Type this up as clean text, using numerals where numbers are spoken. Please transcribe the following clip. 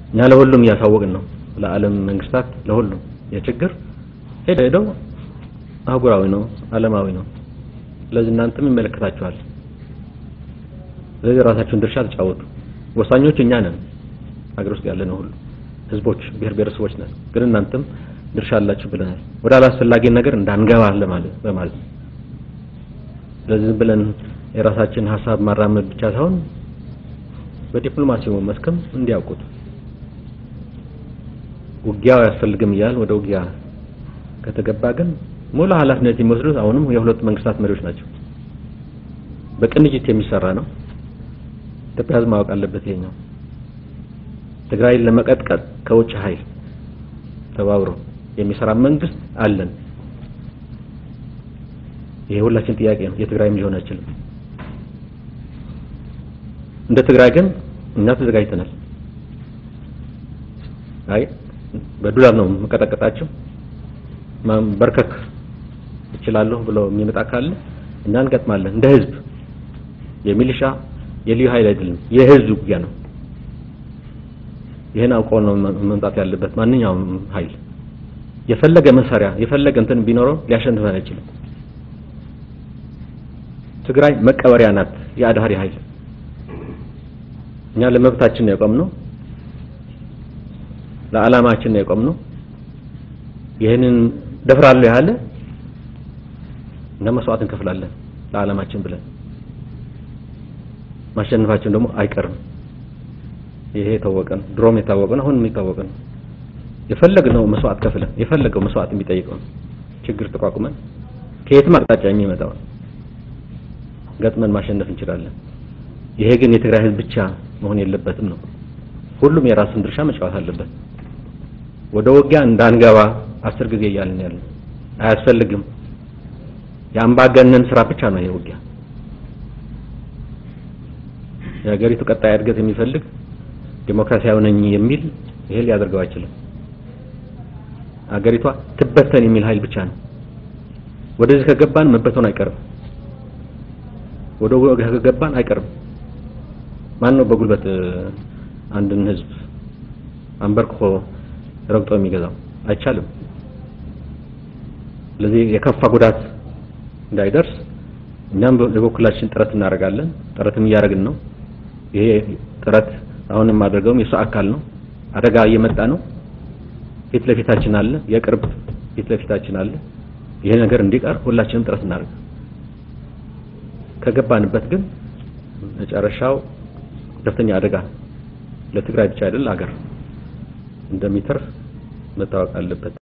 እኛ ለሁሉም ያሳወቅን ነው ለዓለም መንግስታት ለሁሉም የችግር ሄደው አህጉራዊ ነው ዓለማዊ ነው ስለዚህ እናንተም ይመለከታችኋል ስለዚህ ራሳችሁን ድርሻ ተጫወቱ ወሳኞች እኛ ነን ሀገር ውስጥ ያለነው ሁሉ ህዝቦች ብሔር ብሔረሰቦች ነን ግን እናንተም ድርሻ አላችሁ ብለናል ወደ አላስፈላጊ ነገር እንዳንገባ በማለት ስለዚህ ብለን የራሳችን ሐሳብ ማራመድ ብቻ ሳይሆን በዲፕሎማሲው መስክም እንዲያውቁት ውጊያው ያስፈልግም ይላል ወደ ውጊያ ከተገባ ግን ሙሉ ኃላፊነት የሚወስዱት አሁንም የሁለቱ መንግስታት መሪዎች ናቸው በቅንጅት የሚሰራ ነው ኢትዮጵያ ማወቅ አለበት ይሄኛው ትግራይን ለመቀጥቀጥ ከውጭ ኃይል ተባብሮ የሚሰራ መንግስት አለን ይሄ ሁላችን ጥያቄ ነው የትግራይም ሊሆን አይችልም እንደ ትግራይ ግን እኛ ተዘጋጅተናል አይ በዱላ ነው መቀጠቀጣቸው በርከክ ይችላልው ብሎ የሚመጣ ካለ እና እንገጥማለን እንደ ህዝብ የሚሊሻ የልዩ ኃይል አይደለም የህዝብ ውጊያ ነው ይሄን አውቀው ነው መምጣት ያለበት ማንኛውም ኃይል የፈለገ መሳሪያ የፈለገ እንትን ቢኖረው ሊያሸንፈን አይችልም ትግራይ መቀበሪያ ናት የአድሃሪ ኃይል እኛ ለመብታችን ነው የቆምነው ለዓላማችን ነው የቆምነው ይሄንን ደፍራለሁ ያለ ለመስዋዕት እንከፍላለን ለዓላማችን ብለን ማሸነፋችን ደግሞ አይቀርም ይሄ ተወቀን ድሮም የታወቀን አሁን የሚታወቀን የፈለግነው መስዋዕት ከፍለን የፈለገው መስዋዕት የሚጠይቀው ችግር ተቋቁመን ከየትም አቅጣጫ የሚመጣው ገጥመን ማሸነፍ እንችላለን ይሄ ግን የትግራይ ህዝብ ብቻ መሆን የለበትም ነው ሁሉም የራሱን ድርሻ መጫወት አለበት ወደ ውጊያ እንዳንገባ 10 ጊዜ እያልን ያለን አያስፈልግም የአምባገነን ስራ ብቻ ነው ይሄ ውጊያ የሀገሪቱ ቀጣይ እድገት የሚፈልግ ዲሞክራሲያዊ ነኝ የሚል ይሄ ሊያደርገው አይችልም ሀገሪቷ ትበተን የሚል ኃይል ብቻ ነው ወደዚህ ከገባን መበተን አይቀርም ወደ ውጊያ ከገባን አይቀርም ማን ነው በጉልበት አንድን ህዝብ አንበርክኮ ረግጦ የሚገዛው አይቻልም ስለዚህ የከፋ ጉዳት እንዳይደርስ እኛም በበኩላችን ጥረት እናደርጋለን ጥረትም እያደረግን ነው ይሄ ጥረት አሁንም ማድረገውም የሱ አካል ነው አደጋ እየመጣ ነው ፊት ለፊታችን አለ የቅርብ ፊት ለፊታችን አለ ይሄ ነገር እንዲቀር ሁላችንም ጥረት እናደርግ ከገባንበት ግን መጨረሻው ከፍተኛ አደጋ ለትግራይ ብቻ አይደል ሀገር እንደሚተርፍ መታወቅ አለበት